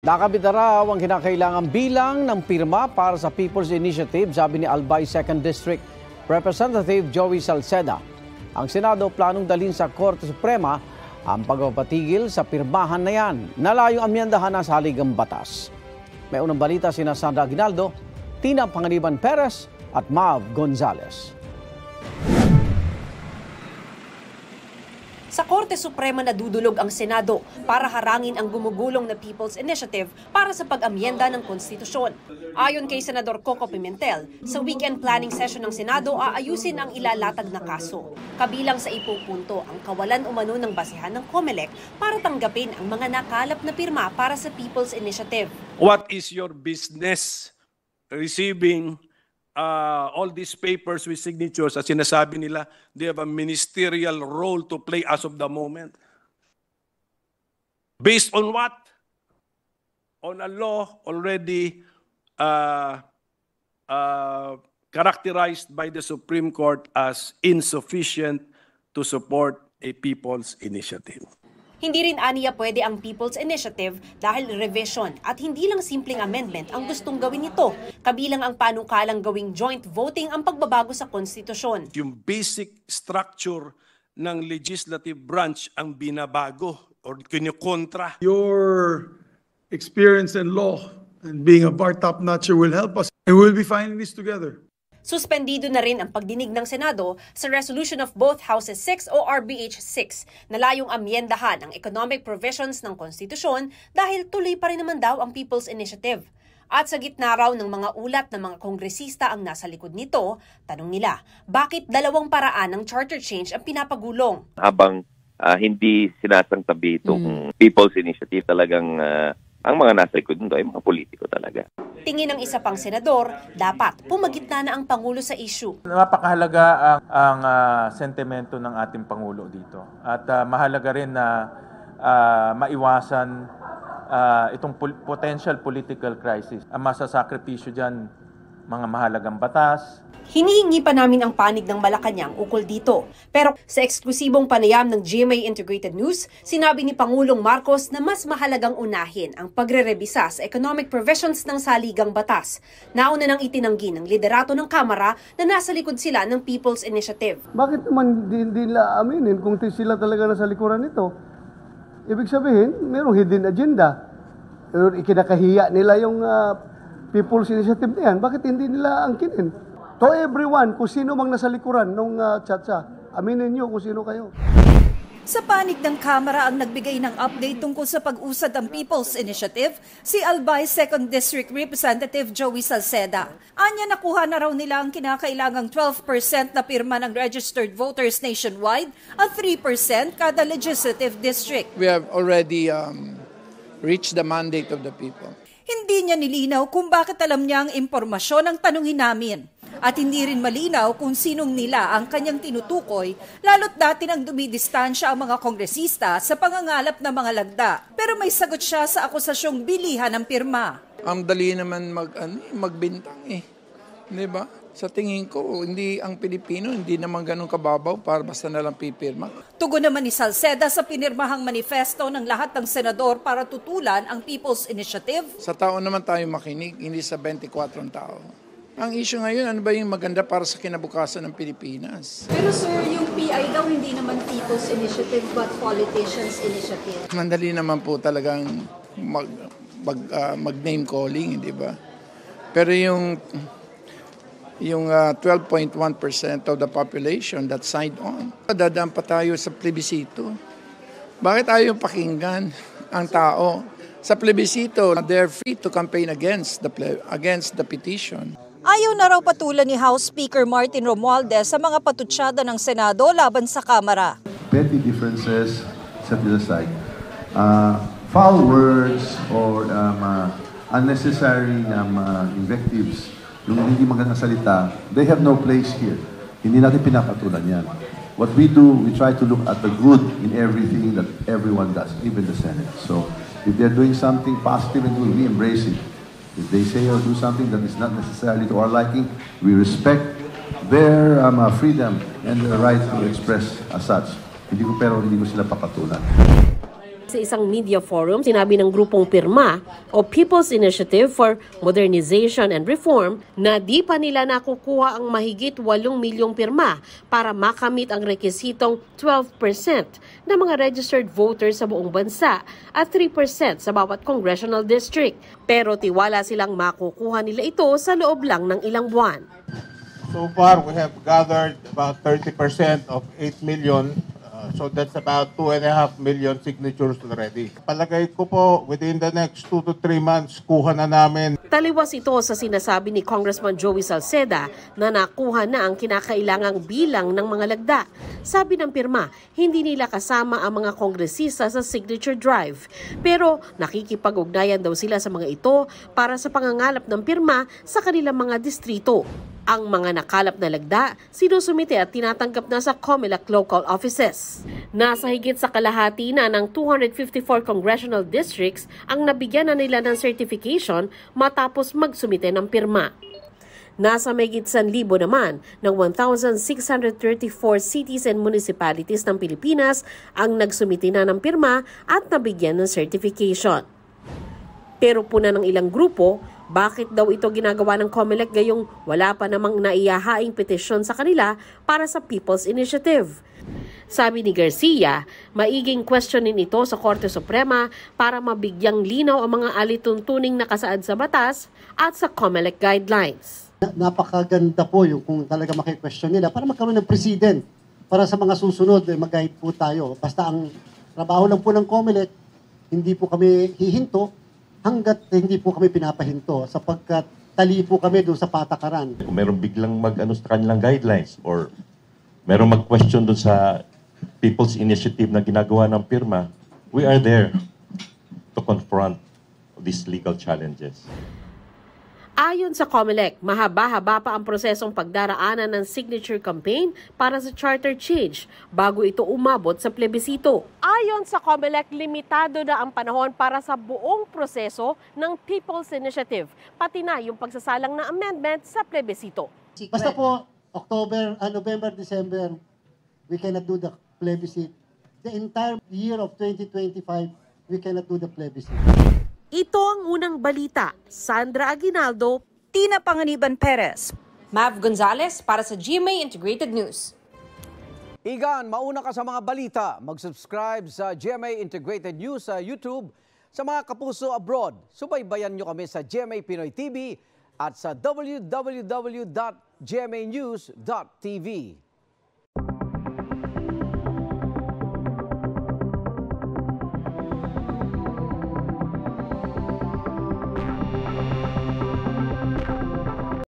Nakabit na raw ang kinakailangang bilang ng pirma para sa People's Initiative, sabi ni Albay 2nd District Representative Joey Salceda. Ang Senado planong dalhin sa Korte Suprema ang pagpapatigil sa pirmahan na yan. Nalayong amyendahan ng saligang batas. May unang balita sina Sandra Aguinaldo, Tina Panganiban Perez at Mav Gonzalez. Sa Korte Suprema nadudulog ang Senado para harangin ang gumugulong na People's Initiative para sa pag-amyenda ng konstitusyon. Ayon kay Senador Coco Pimentel, sa weekend planning session ng Senado aayusin ang ilalatag na kaso. Kabilang sa ipupunto ang kawalan umano ng basehan ng COMELEC para tanggapin ang mga nakalap na pirma para sa People's Initiative. What is your business receiving all these papers with signatures? As sinasabi nila, they have a ministerial role to play as of the moment. Based on what? On a law already characterized by the Supreme Court as insufficient to support a people's initiative. Hindi rin aniya pwede ang People's Initiative dahil revision at hindi lang simpleng amendment ang gustong gawin nito. Kabilang ang panukalang gawing joint voting ang pagbabago sa konstitusyon. Yung basic structure ng legislative branch ang binabago or kinukontra. Your experience in law and being a bar top-notcher will help us, and we'll be finding this together. Suspendido na rin ang pagdinig ng Senado sa resolution of both Houses 6 o RBH 6 na layong amyendahan ang economic provisions ng konstitusyon dahil tuloy pa rin naman daw ang People's Initiative. At sa gitna raw ng mga ulat ng mga kongresista ang nasa likod nito, tanong nila, bakit dalawang paraan ng charter change ang pinapagulong? Habang hindi sinasangtabi itong People's Initiative, talagang ang mga nasa likod nito ay mga politiko talaga. Tingin ng isa pang senador, dapat pumagitna na ang Pangulo sa issue. Napakahalaga ang sentimento ng ating Pangulo dito. At mahalaga rin na maiwasan itong potential political crisis. Ang masasakripisyo dyan, mga mahalagang batas. Hinihingi pa namin ang panig ng Malacanang ukol dito. Pero sa eksklusibong panayam ng GMA Integrated News, sinabi ni Pangulong Marcos na mas mahalagang unahin ang pagre-rebisa sa economic provisions ng saligang batas. Nauna nang itinanggi ng liderato ng Kamara na nasa likod sila ng People's Initiative. Bakit naman hindi nila aminin kung sila talaga nasa likuran nito? Ibig sabihin, mayroong hidden agenda. Ikinakahiya nila yung People's Initiative na yan. Bakit hindi nila angkinin? To everyone, kung sino mang nasa likuran nung chatsa, aminin nyo kung sino kayo. Sa panig ng Kamara ang nagbigay ng update tungkol sa pag-usad ng People's Initiative, si Albay 2nd District Representative Joey Salceda. Anya nakuha na raw nila ang kinakailangang 12% na pirma ng registered voters nationwide at 3% kada legislative district. We have already reached the mandate of the people. Hindi niya nilinaw kung bakit alam niya ang impormasyon ang tanungin namin. At hindi rin malinaw kung sinong nila ang kanyang tinutukoy, lalo't dati nang dumidistansya ang mga kongresista sa pangangalap ng mga lagda. Pero may sagot siya sa akusasyong bilihan ng pirma. Ang dali naman magbintang Di ba? Sa tingin ko, hindi ang Pilipino, hindi naman ganun kababaw para basta nalang pipirma. Tugon naman ni Salceda sa pinirmahang manifesto ng lahat ng senador para tutulan ang People's Initiative. Sa tao naman tayo makinig, hindi sa 24 tao. Ang issue ngayon, ano ba yung maganda para sa kinabukasan ng Pilipinas? Pero sir, yung PI daw hindi naman People's Initiative but Politicians Initiative. Mandali naman po talagang mag-name calling, di ba? Pero yung 12.1% of the population that signed on, dadaan pa tayo sa plebisito. Bakit ayaw pakinggan ang tao? Sa plebisito, they're free to campaign against the petition. Ayaw na raw patulan ni House Speaker Martin Romualdez sa mga patutsada ng Senado laban sa Kamara. Petty differences set aside. Foul words or unnecessary invectives, yung hindi magandang salita, they have no place here. Hindi natin pinapatulan yan. What we do, we try to look at the good in everything that everyone does, even the Senate. So if they're doing something positive and good, we embrace it. If they say or do something that is not necessarily to our liking, we respect their freedom and their right to express as such. Hindi ko sila papatulan. Sa isang media forum, sinabi ng grupong Pirma o People's Initiative for Modernization and Reform na di pa nila nakukuha ang mahigit 8 milyong pirma para makamit ang rekisitong 12% ng mga registered voters sa buong bansa at 3% sa bawat congressional district. Pero tiwala silang makukuha nila ito sa loob lang ng ilang buwan. So far, we have gathered about 30% of 8 million. So that's about 2.5 million signatures already. Palagay ko po, within the next 2 to 3 months, kuha na namin. Taliwas ito sa sinasabi ni Congressman Joey Salceda na nakuha na ang kinakailangang bilang ng mga lagda. Sabi ng pirma, hindi nila kasama ang mga kongresista sa signature drive. Pero nakikipag-ugnayan daw sila sa mga ito para sa pangangalap ng pirma sa kanilang mga distrito. Ang mga nakalap na lagda, sinusumite at tinatanggap na sa COMELEC local offices. Nasa higit sa kalahati na ng 254 congressional districts ang nabigyan na nila ng certification matapos magsumite ng pirma. Nasa mahigit 1,000 naman ng 1,634 cities and municipalities ng Pilipinas ang nagsumite na ng pirma at nabigyan ng certification. Pero puna ng ilang grupo, bakit daw ito ginagawa ng COMELEC gayong wala pa namang naihahaing petisyon sa kanila para sa People's Initiative? Sabi ni Garcia, maiging questionin ito sa Korte Suprema para mabigyang linaw ang mga alituntuning nakasaad sa batas at sa COMELEC guidelines. Napakaganda po yung kung talaga maki-question nila para magkaroon ng precedent para sa mga susunod mag-guide po tayo. Basta ang trabaho lang po ng COMELEC, hindi po kami hihinto hanggat hindi po kami pinapahinto sapagkat tali po kami doon sa patakaran. Kung meron biglang mag-ano sa kanilang guidelines or meron mag-question doon sa People's Initiative na ginagawa ng pirma, we are there to confront these legal challenges. Ayon sa COMELEC, mahaba-haba pa ang prosesong pagdaraanan ng signature campaign para sa charter change bago ito umabot sa plebisito. Ayon sa COMELEC, limitado na ang panahon para sa buong proseso ng People's Initiative, pati na yung pagsasalang ng amendment sa plebisito. Basta po, November, December, we cannot do the plebiscite. The entire year of 2025, we cannot do the plebiscite. Ito ang unang balita. Sandra Aguinaldo, Tina Panganiban Perez, Mav Gonzalez para sa GMA Integrated News. Igan, mauna ka sa mga balita. Mag-subscribe sa GMA Integrated News sa YouTube. Sa mga kapuso abroad, subaybayan nyo kami sa GMA Pinoy TV at sa www.gmanews.tv.